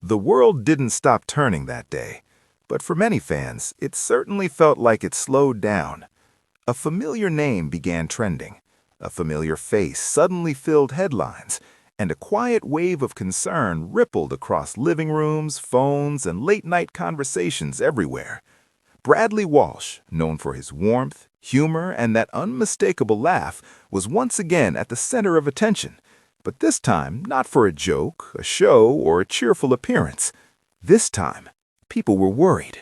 The world didn't stop turning that day, but for many fans, it certainly felt like it slowed down. A familiar name began trending. A familiar face suddenly filled headlines, and a quiet wave of concern rippled across living rooms, phones, and late-night conversations everywhere. Bradley Walsh, known for his warmth, humor, and that unmistakable laugh, was once again at the center of attention. But this time, not for a joke, a show, or a cheerful appearance. This time, people were worried.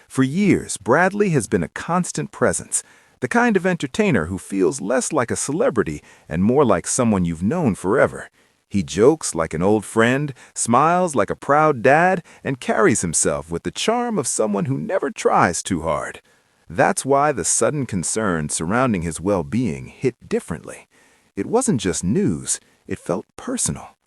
For years, Bradley has been a constant presence, the kind of entertainer who feels less like a celebrity and more like someone you've known forever. He jokes like an old friend, smiles like a proud dad, and carries himself with the charm of someone who never tries too hard. That's why the sudden concern surrounding his well-being hit differently. It wasn't just news, it felt personal.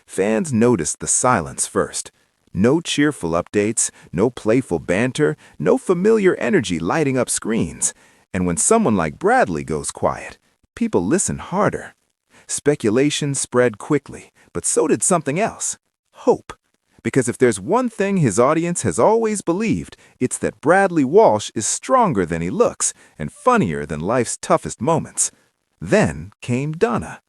Fans noticed the silence first. No cheerful updates, no playful banter, no familiar energy lighting up screens. And when someone like Bradley goes quiet, people listen harder. Speculation spread quickly, but so did something else: hope. Because if there's one thing his audience has always believed, it's that Bradley Walsh is stronger than he looks and funnier than life's toughest moments. Then came Donna.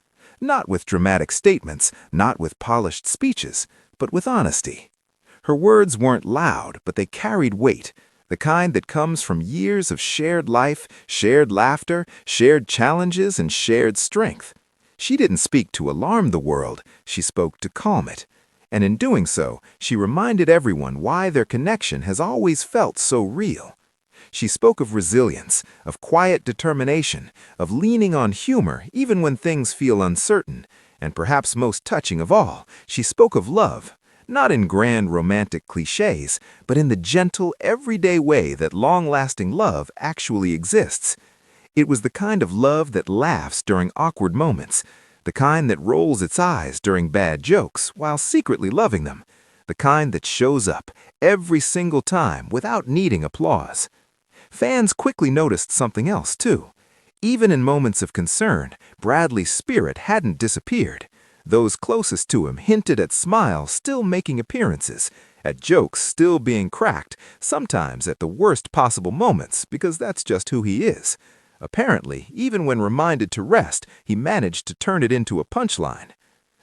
Not with dramatic statements, not with polished speeches, but with honesty. Her words weren't loud, but they carried weight, the kind that comes from years of shared life, shared laughter, shared challenges, and shared strength. She didn't speak to alarm the world, she spoke to calm it. And in doing so, she reminded everyone why their connection has always felt so real. She spoke of resilience, of quiet determination, of leaning on humor even when things feel uncertain, and perhaps most touching of all, she spoke of love, not in grand romantic cliches, but in the gentle, everyday way that long-lasting love actually exists. It was the kind of love that laughs during awkward moments, the kind that rolls its eyes during bad jokes while secretly loving them, the kind that shows up every single time without needing applause. Fans quickly noticed something else, too. Even in moments of concern, Bradley's spirit hadn't disappeared. Those closest to him hinted at smiles still making appearances, at jokes still being cracked, sometimes at the worst possible moments, because that's just who he is. Apparently, even when reminded to rest, he managed to turn it into a punchline.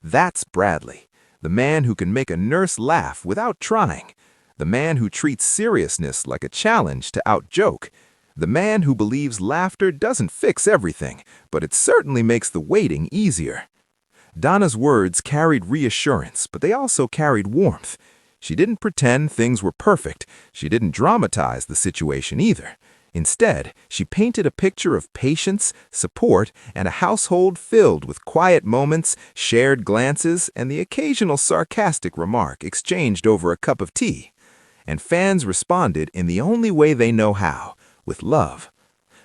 That's Bradley, the man who can make a nurse laugh without trying, the man who treats seriousness like a challenge to out-joke, the man who believes laughter doesn't fix everything, but it certainly makes the waiting easier. Donna's words carried reassurance, but they also carried warmth. She didn't pretend things were perfect. She didn't dramatize the situation either. Instead, she painted a picture of patience, support, and a household filled with quiet moments, shared glances, and the occasional sarcastic remark exchanged over a cup of tea. And fans responded in the only way they know how, with love.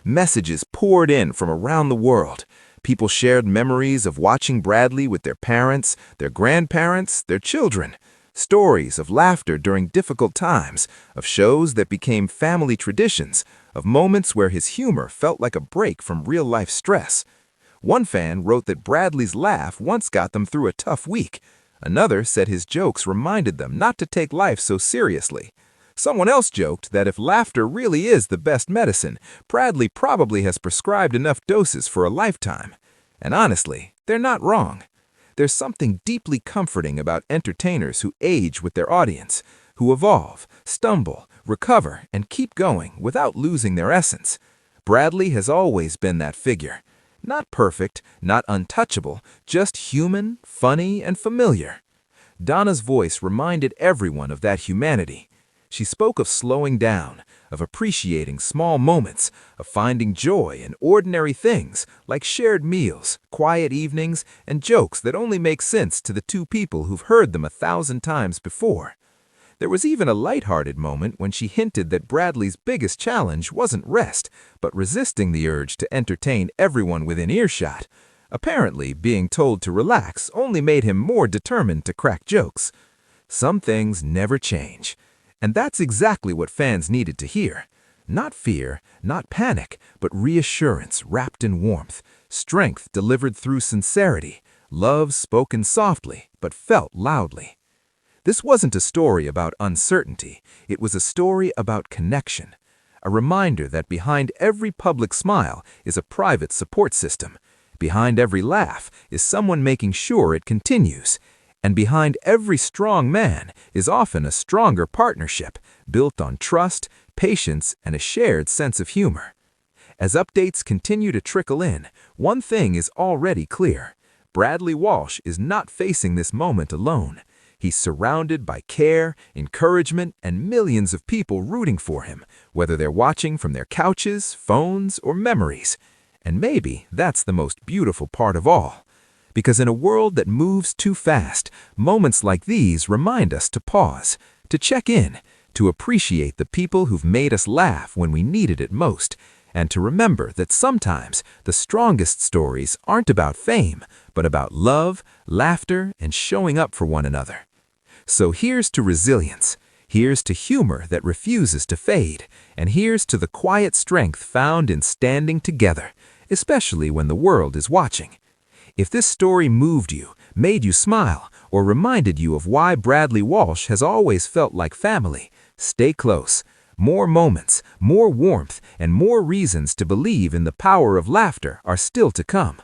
Messages poured in from around the world. People shared memories of watching Bradley with their parents, their grandparents, their children. Stories of laughter during difficult times, of shows that became family traditions, of moments where his humor felt like a break from real-life stress. One fan wrote that Bradley's laugh once got them through a tough week. Another said his jokes reminded them not to take life so seriously. Someone else joked that if laughter really is the best medicine, Bradley probably has prescribed enough doses for a lifetime. And honestly, they're not wrong. There's something deeply comforting about entertainers who age with their audience, who evolve, stumble, recover, and keep going without losing their essence. Bradley has always been that figure. Not perfect, not untouchable, just human, funny, and familiar. Donna's voice reminded everyone of that humanity. She spoke of slowing down, of appreciating small moments, of finding joy in ordinary things like shared meals, quiet evenings, and jokes that only make sense to the two people who've heard them 1,000 times before. There was even a lighthearted moment when she hinted that Bradley's biggest challenge wasn't rest, but resisting the urge to entertain everyone within earshot. Apparently, being told to relax only made him more determined to crack jokes. Some things never change. And that's exactly what fans needed to hear. Not fear, not panic, but reassurance wrapped in warmth, strength delivered through sincerity, love spoken softly but felt loudly. This wasn't a story about uncertainty, it was a story about connection. A reminder that behind every public smile is a private support system. Behind every laugh is someone making sure it continues. And behind every strong man is often a stronger partnership built on trust, patience, and a shared sense of humor. As updates continue to trickle in, one thing is already clear. Bradley Walsh is not facing this moment alone. He's surrounded by care, encouragement, and millions of people rooting for him, whether they're watching from their couches, phones, or memories. And maybe that's the most beautiful part of all. Because in a world that moves too fast, moments like these remind us to pause, to check in, to appreciate the people who've made us laugh when we needed it most, and to remember that sometimes the strongest stories aren't about fame, but about love, laughter, and showing up for one another. So here's to resilience, here's to humor that refuses to fade, and here's to the quiet strength found in standing together, especially when the world is watching. If this story moved you, made you smile, or reminded you of why Bradley Walsh has always felt like family, stay close. More moments, more warmth, and more reasons to believe in the power of laughter are still to come.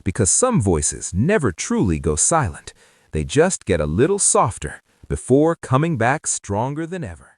Because some voices never truly go silent. They just get a little softer before coming back stronger than ever.